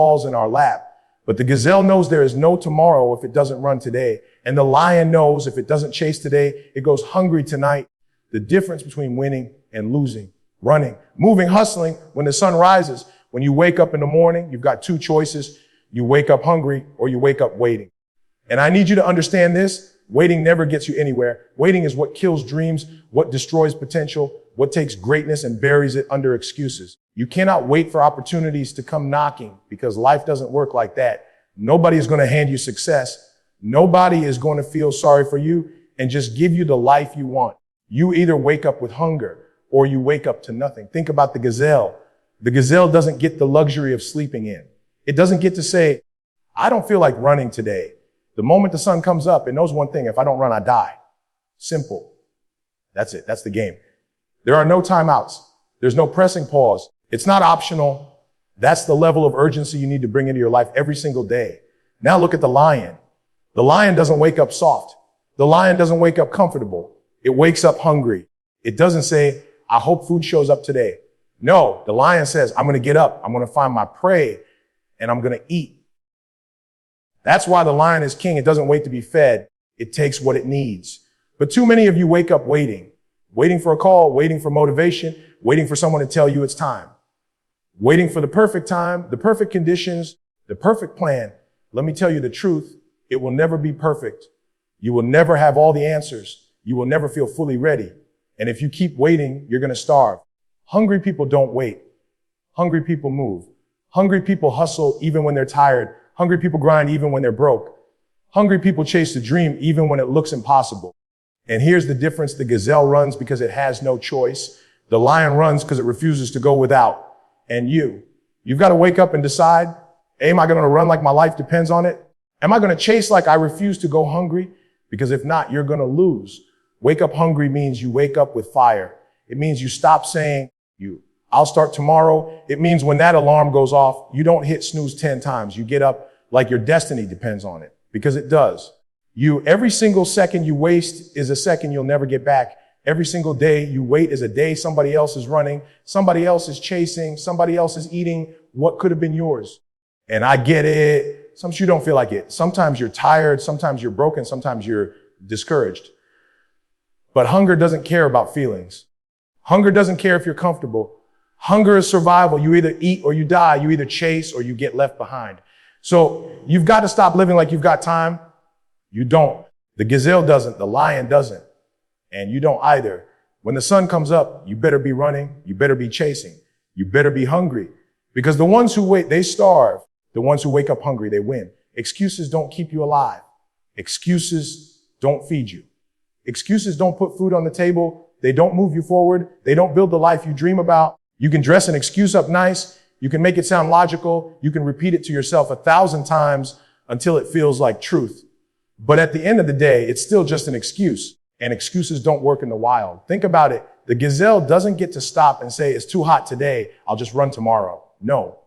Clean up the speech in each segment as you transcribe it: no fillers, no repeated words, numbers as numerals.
falls in our lap. But the gazelle knows there is no tomorrow if it doesn't run today. And the lion knows if it doesn't chase today, it goes hungry tonight. The difference between winning and losing, running, moving, hustling, when the sun rises, when you wake up in the morning, you've got two choices. You wake up hungry or you wake up waiting. And I need you to understand this. Waiting never gets you anywhere. Waiting is what kills dreams, what destroys potential, what takes greatness and buries it under excuses. You cannot wait for opportunities to come knocking because life doesn't work like that. Nobody is going to hand you success. Nobody is going to feel sorry for you and just give you the life you want. You either wake up with hunger or you wake up to nothing. Think about the gazelle. The gazelle doesn't get the luxury of sleeping in. It doesn't get to say, I don't feel like running today. The moment the sun comes up, it knows one thing. If I don't run, I die. Simple. That's it. That's the game. There are no timeouts. There's no pressing pause. It's not optional. That's the level of urgency you need to bring into your life every single day. Now look at the lion. The lion doesn't wake up soft. The lion doesn't wake up comfortable. It wakes up hungry. It doesn't say, I hope food shows up today. No, the lion says, I'm going to get up. I'm going to find my prey and I'm going to eat. That's why the lion is king. It doesn't wait to be fed. It takes what it needs. But too many of you wake up waiting for a call, waiting for motivation, waiting for someone to tell you it's time, waiting for the perfect time, the perfect conditions, the perfect plan. Let me tell you the truth. It will never be perfect. You will never have all the answers. You will never feel fully ready. And if you keep waiting, you're going to starve. Hungry people don't wait. Hungry people move. Hungry people hustle even when they're tired. Hungry people grind even when they're broke. Hungry people chase the dream even when it looks impossible. And here's the difference. The gazelle runs because it has no choice. The lion runs because it refuses to go without. And you've got to wake up and decide, am I going to run like my life depends on it? Am I going to chase like I refuse to go hungry? Because if not, you're going to lose. Wake up hungry means you wake up with fire. It means you stop saying, I'll start tomorrow. It means when that alarm goes off, you don't hit snooze 10 times. You get up like your destiny depends on it, because it does. Every single second you waste is a second you'll never get back. Every single day you wait is a day somebody else is running, somebody else is chasing, somebody else is eating what could have been yours. And I get it. Sometimes you don't feel like it. Sometimes you're tired. Sometimes you're broken. Sometimes you're discouraged. But hunger doesn't care about feelings. Hunger doesn't care if you're comfortable. Hunger is survival. You either eat or you die. You either chase or you get left behind. So you've got to stop living like you've got time. You don't. The gazelle doesn't. The lion doesn't. And you don't either. When the sun comes up, you better be running. You better be chasing. You better be hungry. Because the ones who wait, they starve. The ones who wake up hungry, they win. Excuses don't keep you alive. Excuses don't feed you. Excuses don't put food on the table. They don't move you forward. They don't build the life you dream about. You can dress an excuse up nice. You can make it sound logical. You can repeat it to yourself 1,000 times until it feels like truth. But at the end of the day, it's still just an excuse. And excuses don't work in the wild. Think about it. The gazelle doesn't get to stop and say, it's too hot today. I'll just run tomorrow. No.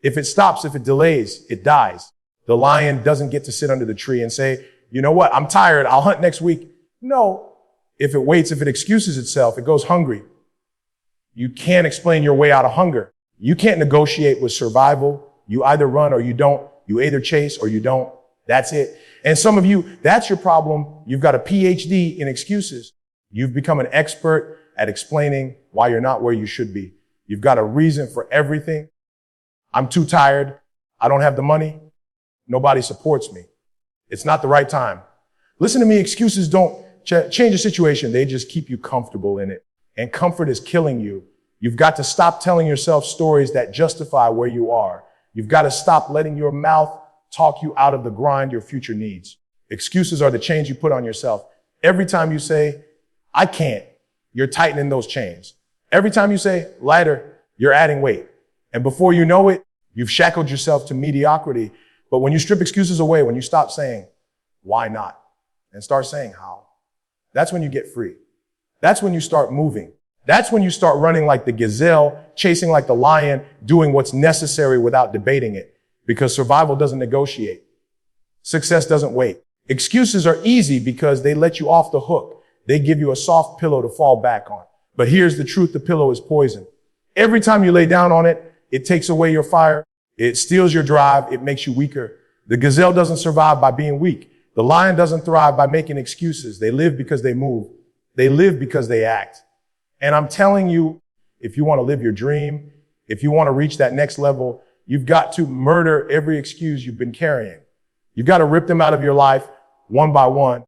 If it stops, if it delays, it dies. The lion doesn't get to sit under the tree and say, you know what? I'm tired. I'll hunt next week. No. If it waits, if it excuses itself, it goes hungry. You can't explain your way out of hunger. You can't negotiate with survival. You either run or you don't. You either chase or you don't. That's it. And some of you, that's your problem. You've got a PhD in excuses. You've become an expert at explaining why you're not where you should be. You've got a reason for everything. I'm too tired. I don't have the money. Nobody supports me. It's not the right time. Listen to me. Excuses don't change the situation. They just keep you comfortable in it. And comfort is killing you. You've got to stop telling yourself stories that justify where you are. You've got to stop letting your mouth talk you out of the grind your future needs. Excuses are the chains you put on yourself. Every time you say, I can't, you're tightening those chains. Every time you say lighter, you're adding weight. And before you know it, you've shackled yourself to mediocrity. But when you strip excuses away, when you stop saying, why not? And start saying how, that's when you get free. That's when you start moving. That's when you start running like the gazelle, chasing like the lion, doing what's necessary without debating it. Because survival doesn't negotiate. Success doesn't wait. Excuses are easy because they let you off the hook. They give you a soft pillow to fall back on. But here's the truth. The pillow is poison. Every time you lay down on it, it takes away your fire. It steals your drive. It makes you weaker. The gazelle doesn't survive by being weak. The lion doesn't thrive by making excuses. They live because they move. They live because they act. And I'm telling you, if you want to live your dream, if you want to reach that next level, you've got to murder every excuse you've been carrying. You've got to rip them out of your life one by one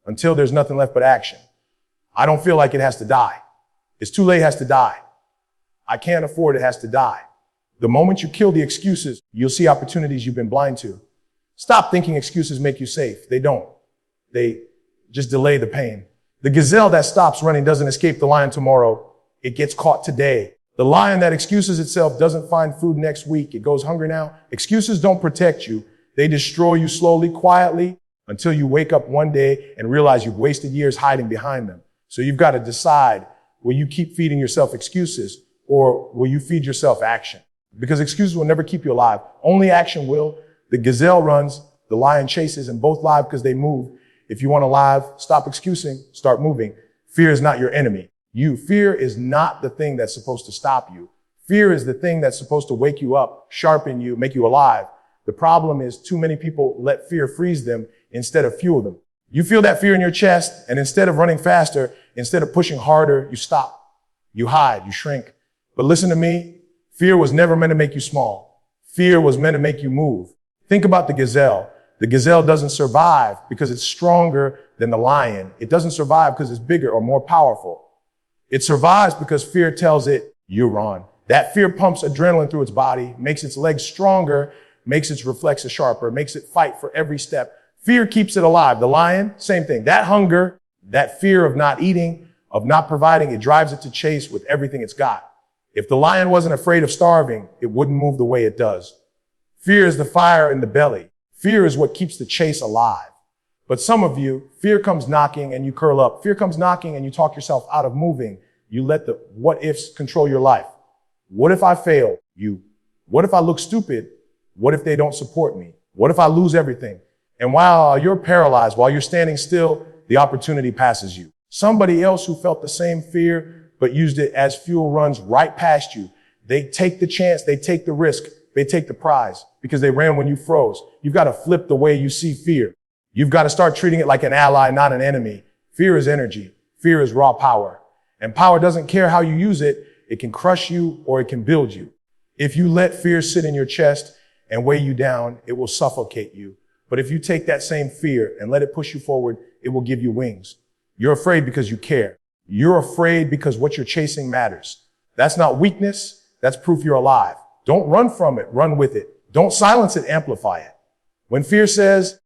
until there's nothing left but action. I don't feel like it has to die. It's too late, it has to die. I can't afford it, has to die. The moment you kill the excuses, you'll see opportunities you've been blind to. Stop thinking excuses make you safe. They don't. They just delay the pain. The gazelle that stops running doesn't escape the lion tomorrow. It gets caught today. The lion that excuses itself doesn't find food next week. It goes hungry now. Excuses don't protect you. They destroy you slowly, quietly, until you wake up one day and realize you've wasted years hiding behind them. So you've got to decide, will you keep feeding yourself excuses or will you feed yourself action? Because excuses will never keep you alive. Only action will. The gazelle runs, the lion chases, and both live because they move. If you want to live, stop excusing, start moving. Fear is not your enemy. Fear is not the thing that's supposed to stop you. Fear is the thing that's supposed to wake you up, sharpen you, make you alive. The problem is too many people let fear freeze them instead of fuel them. You feel that fear in your chest, and instead of running faster, instead of pushing harder, you stop. You hide, you shrink. But listen to me, fear was never meant to make you small. Fear was meant to make you move. Think about the gazelle. The gazelle doesn't survive because it's stronger than the lion. It doesn't survive because it's bigger or more powerful. It survives because fear tells it, you're on. That fear pumps adrenaline through its body, makes its legs stronger, makes its reflexes sharper, makes it fight for every step. Fear keeps it alive. The lion, same thing. That hunger, that fear of not eating, of not providing, it drives it to chase with everything it's got. If the lion wasn't afraid of starving, it wouldn't move the way it does. Fear is the fire in the belly. Fear is what keeps the chase alive. But some of you, fear comes knocking and you curl up. Fear comes knocking and you talk yourself out of moving. You let the what ifs control your life. What if I fail? What if I look stupid? What if they don't support me? What if I lose everything? And while you're paralyzed, while you're standing still, the opportunity passes you. Somebody else who felt the same fear, but used it as fuel runs right past you. They take the chance. They take the risk. They take the prize because they ran when you froze. You've got to flip the way you see fear. You've got to start treating it like an ally, not an enemy. Fear is energy. Fear is raw power. And power doesn't care how you use it. It can crush you or it can build you. If you let fear sit in your chest and weigh you down, it will suffocate you. But if you take that same fear and let it push you forward, it will give you wings. You're afraid because you care. You're afraid because what you're chasing matters. That's not weakness. That's proof you're alive. Don't run from it. Run with it. Don't silence it. Amplify it. When fear says,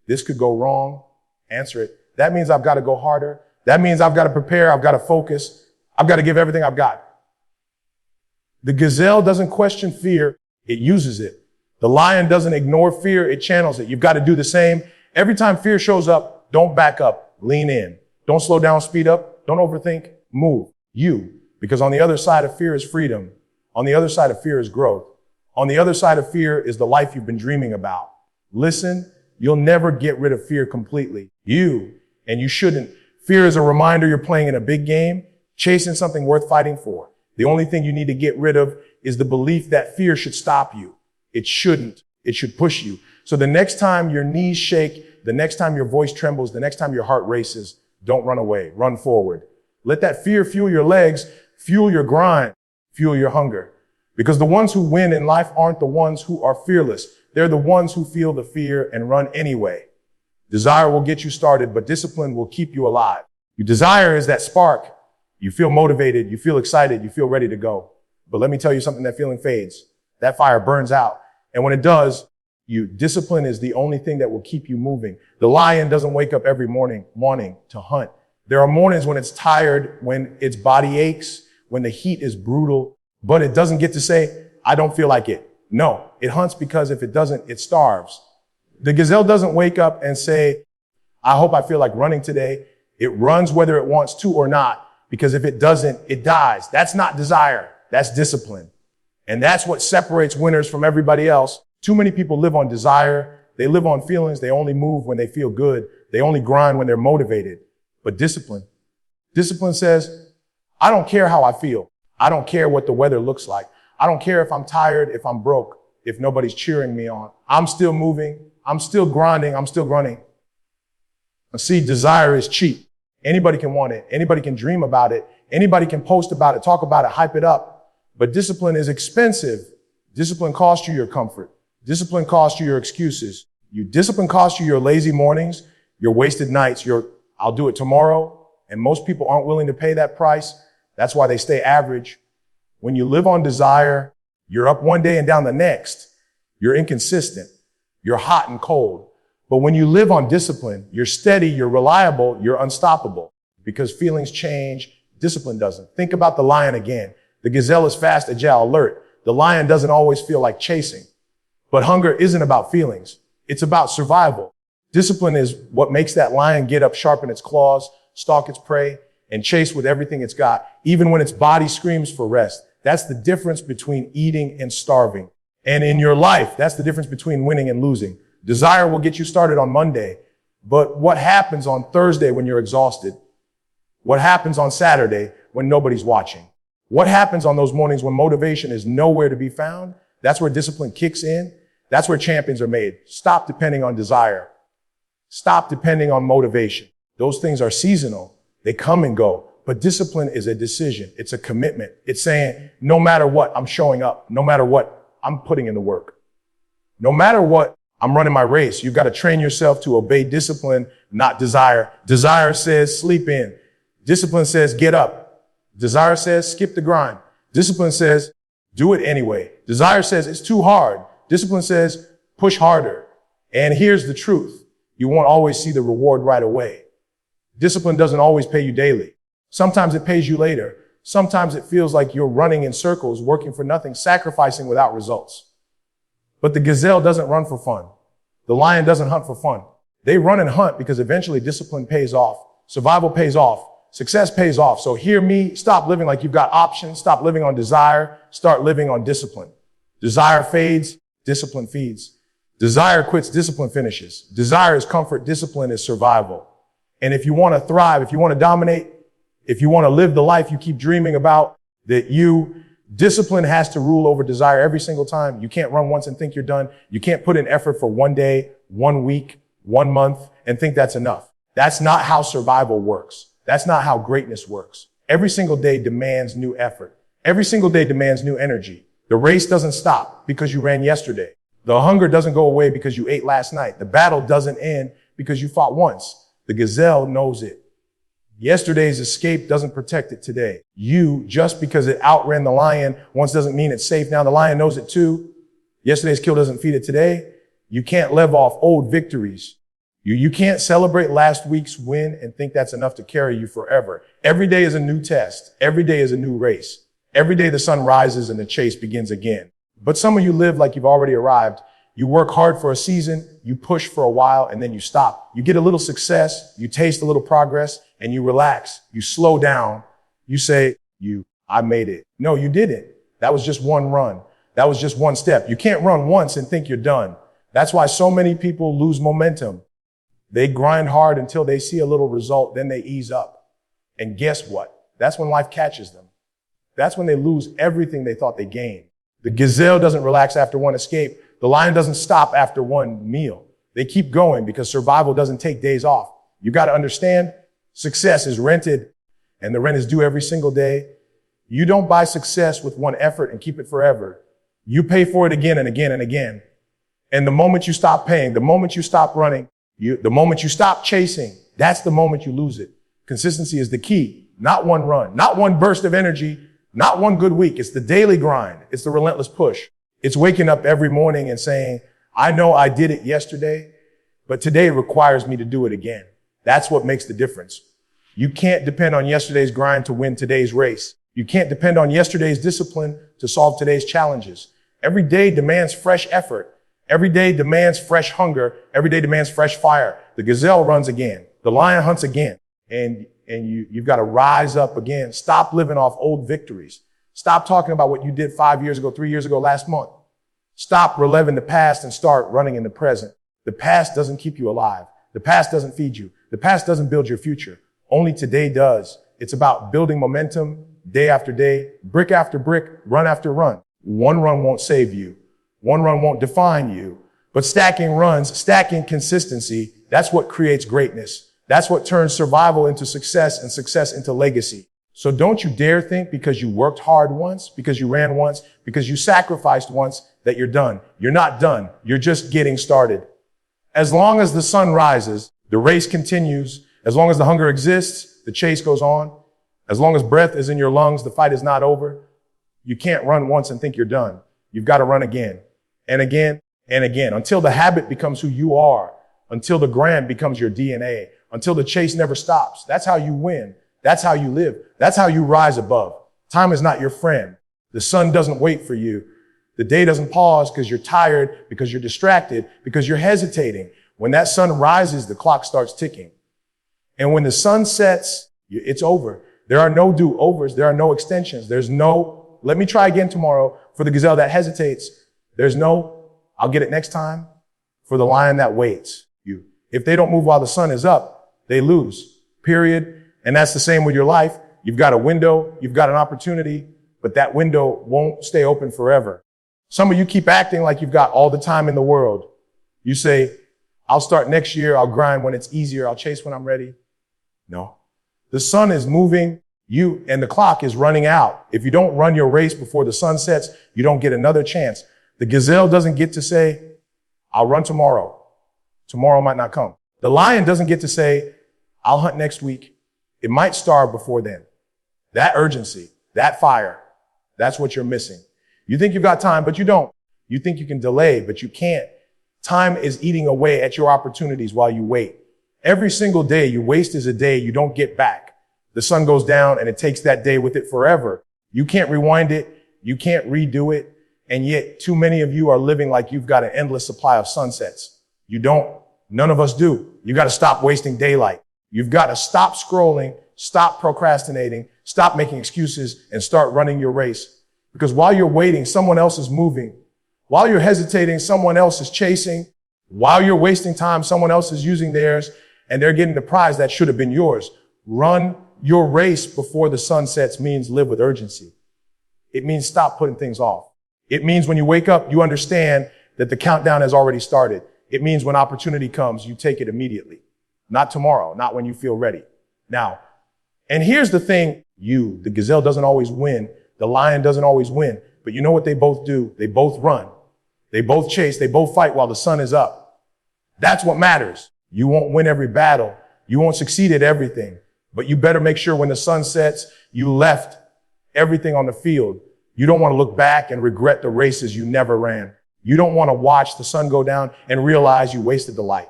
this could go wrong, answer it. That means I've got to go harder. That means I've got to prepare. I've got to focus. I've got to give everything I've got. The gazelle doesn't question fear. It uses it. The lion doesn't ignore fear. It channels it. You've got to do the same. Every time fear shows up, don't back up. Lean in. Don't slow down, speed up. Don't overthink. Move. Because on the other side of fear is freedom. On the other side of fear is growth. On the other side of fear is the life you've been dreaming about. Listen, you'll never get rid of fear completely. And you shouldn't. Fear is a reminder you're playing in a big game, chasing something worth fighting for. The only thing you need to get rid of is the belief that fear should stop you. It shouldn't. It should push you. So the next time your knees shake, the next time your voice trembles, the next time your heart races, don't run away. Run forward. Let that fear fuel your legs, fuel your grind, fuel your hunger. Because the ones who win in life aren't the ones who are fearless. They're the ones who feel the fear and run anyway. Desire will get you started, but discipline will keep you alive. Your desire is that spark. You feel motivated. You feel excited. You feel ready to go. But let me tell you something, that feeling fades. That fire burns out. And when it does, discipline is the only thing that will keep you moving. The lion doesn't wake up every morning wanting to hunt. There are mornings when it's tired, when its body aches, when the heat is brutal, but it doesn't get to say, I don't feel like it. No, it hunts because if it doesn't, it starves. The gazelle doesn't wake up and say, I hope I feel like running today. It runs whether it wants to or not, because if it doesn't, it dies. That's not desire. That's discipline. And that's what separates winners from everybody else. Too many people live on desire. They live on feelings. They only move when they feel good. They only grind when they're motivated. But discipline says, I don't care how I feel. I don't care what the weather looks like. I don't care if I'm tired, if I'm broke. if nobody's cheering me on. I'm still moving. I'm still grinding. I'm still running. See, desire is cheap. Anybody can want it. Anybody can dream about it. Anybody can post about it, talk about it, hype it up. But discipline is expensive. Discipline costs you your comfort. Discipline costs you your excuses. Discipline costs you your lazy mornings, your wasted nights, I'll do it tomorrow. And most people aren't willing to pay that price. That's why they stay average. When you live on desire, you're up one day and down the next. You're inconsistent. You're hot and cold. But when you live on discipline, you're steady, you're reliable, you're unstoppable. Because feelings change, discipline doesn't. Think about the lion again. The gazelle is fast, agile, alert. The lion doesn't always feel like chasing. But hunger isn't about feelings. It's about survival. Discipline is what makes that lion get up, sharpen its claws, stalk its prey, and chase with everything it's got, even when its body screams for rest. That's the difference between eating and starving. And in your life, that's the difference between winning and losing. Desire will get you started on Monday, but what happens on Thursday when you're exhausted? What happens on Saturday when nobody's watching? What happens on those mornings when motivation is nowhere to be found? That's where discipline kicks in. That's where champions are made. Stop depending on desire. Stop depending on motivation. Those things are seasonal. They come and go. But discipline is a decision. It's a commitment. It's saying, no matter what, I'm showing up. No matter what, I'm putting in the work. No matter what, I'm running my race. You've got to train yourself to obey discipline, not desire. Desire says sleep in. Discipline says get up. Desire says skip the grind. Discipline says do it anyway. Desire says it's too hard. Discipline says push harder. And here's the truth. You won't always see the reward right away. Discipline doesn't always pay you daily. Sometimes it pays you later. Sometimes it feels like you're running in circles, working for nothing, sacrificing without results. But the gazelle doesn't run for fun. The lion doesn't hunt for fun. They run and hunt because eventually discipline pays off. Survival pays off. Success pays off. So hear me, stop living like you've got options. Stop living on desire. Start living on discipline. Desire fades. Discipline feeds. Desire quits. Discipline finishes. Desire is comfort. Discipline is survival. And if you want to thrive, if you want to dominate, if you want to live the life you keep dreaming about, discipline has to rule over desire every single time. You can't run once and think you're done. You can't put in effort for 1 day, 1 week, 1 month and think that's enough. That's not how survival works. That's not how greatness works. Every single day demands new effort. Every single day demands new energy. The race doesn't stop because you ran yesterday. The hunger doesn't go away because you ate last night. The battle doesn't end because you fought once. The gazelle knows it. Yesterday's escape doesn't protect it today. Just because it outran the lion once doesn't mean it's safe now. The lion knows it too. Yesterday's kill doesn't feed it today. You can't live off old victories. You can't celebrate last week's win and think that's enough to carry you forever. Every day is a new test. Every day is a new race. Every day the sun rises and the chase begins again. But some of you live like you've already arrived. You work hard for a season, you push for a while, and then you stop. You get a little success, you taste a little progress, and you relax. You slow down. You say, I made it. No, you didn't. That was just one run. That was just one step. You can't run once and think you're done. That's why so many people lose momentum. They grind hard until they see a little result, then they ease up. And guess what? That's when life catches them. That's when they lose everything they thought they gained. The gazelle doesn't relax after one escape. The lion doesn't stop after one meal. They keep going because survival doesn't take days off. You got to understand, success is rented and the rent is due every single day. You don't buy success with one effort and keep it forever. You pay for it again and again and again. And the moment you stop paying, the moment you stop running, the moment you stop chasing, that's the moment you lose it. Consistency is the key. Not one run, not one burst of energy, not one good week. It's the daily grind. It's the relentless push. It's waking up every morning and saying, I know I did it yesterday, but today requires me to do it again. That's what makes the difference. You can't depend on yesterday's grind to win today's race. You can't depend on yesterday's discipline to solve today's challenges. Every day demands fresh effort. Every day demands fresh hunger. Every day demands fresh fire. The gazelle runs again. The lion hunts again. And you've got to rise up again. Stop living off old victories. Stop talking about what you did 5 years ago, 3 years ago, last month. Stop reliving the past and start running in the present. The past doesn't keep you alive. The past doesn't feed you. The past doesn't build your future. Only today does. It's about building momentum day after day, brick after brick, run after run. One run won't save you. One run won't define you, but stacking runs, stacking consistency, that's what creates greatness. That's what turns survival into success and success into legacy. So don't you dare think because you worked hard once, because you ran once, because you sacrificed once, that you're done. You're not done. You're just getting started. As long as the sun rises, the race continues. As long as the hunger exists, the chase goes on. As long as breath is in your lungs, the fight is not over. You can't run once and think you're done. You've got to run again and again and again until the habit becomes who you are, until the grind becomes your DNA, until the chase never stops. That's how you win. That's how you live. That's how you rise above. Time is not your friend. The sun doesn't wait for you. The day doesn't pause because you're tired, because you're distracted, because you're hesitating. When that sun rises, the clock starts ticking. And when the sun sets, it's over. There are no do-overs. There are no extensions. There's no, let me try again tomorrow. For the gazelle that hesitates, there's no, I'll get it next time. For the lion that waits, if they don't move while the sun is up, they lose, period. And that's the same with your life. You've got a window, you've got an opportunity, but that window won't stay open forever. Some of you keep acting like you've got all the time in the world. You say, I'll start next year, I'll grind when it's easier, I'll chase when I'm ready. No. The sun is moving, and the clock is running out. If you don't run your race before the sun sets, you don't get another chance. The gazelle doesn't get to say, I'll run tomorrow. Tomorrow might not come. The lion doesn't get to say, I'll hunt next week. It might starve before then. That urgency, that fire, that's what you're missing. You think you've got time, but you don't. You think you can delay, but you can't. Time is eating away at your opportunities while you wait. Every single day you waste is a day you don't get back. The sun goes down and it takes that day with it forever. You can't rewind it. You can't redo it. And yet too many of you are living like you've got an endless supply of sunsets. You don't. None of us do. You got to stop wasting daylight. You've got to stop scrolling, stop procrastinating, stop making excuses, and start running your race. Because while you're waiting, someone else is moving. While you're hesitating, someone else is chasing. While you're wasting time, someone else is using theirs, and they're getting the prize that should have been yours. Run your race before the sun sets means live with urgency. It means stop putting things off. It means when you wake up, you understand that the countdown has already started. It means when opportunity comes, you take it immediately. Not tomorrow, not when you feel ready. Now, and here's the thing, the gazelle doesn't always win. The lion doesn't always win. But you know what they both do? They both run. They both chase. They both fight while the sun is up. That's what matters. You won't win every battle. You won't succeed at everything. But you better make sure when the sun sets, you left everything on the field. You don't want to look back and regret the races you never ran. You don't want to watch the sun go down and realize you wasted the light.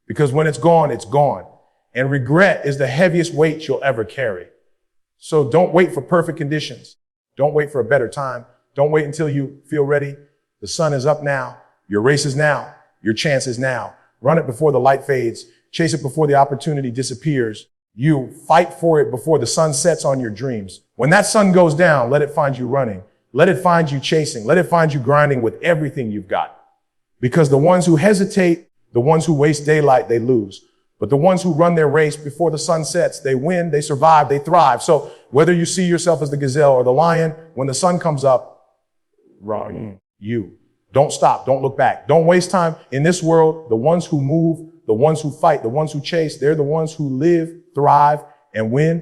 Because when it's gone, it's gone. And regret is the heaviest weight you'll ever carry. So don't wait for perfect conditions. Don't wait for a better time. Don't wait until you feel ready. The sun is up now. Your race is now. Your chance is now. Run it before the light fades. Chase it before the opportunity disappears. You fight for it before the sun sets on your dreams. When that sun goes down, let it find you running. Let it find you chasing. Let it find you grinding with everything you've got. Because the ones who hesitate, the ones who waste daylight, they lose. But the ones who run their race before the sun sets, they win, they survive, they thrive. So whether you see yourself as the gazelle or the lion, when the sun comes up, run. You. Don't stop. Don't look back. Don't waste time. In this world, the ones who move, the ones who fight, the ones who chase, they're the ones who live, thrive, and win.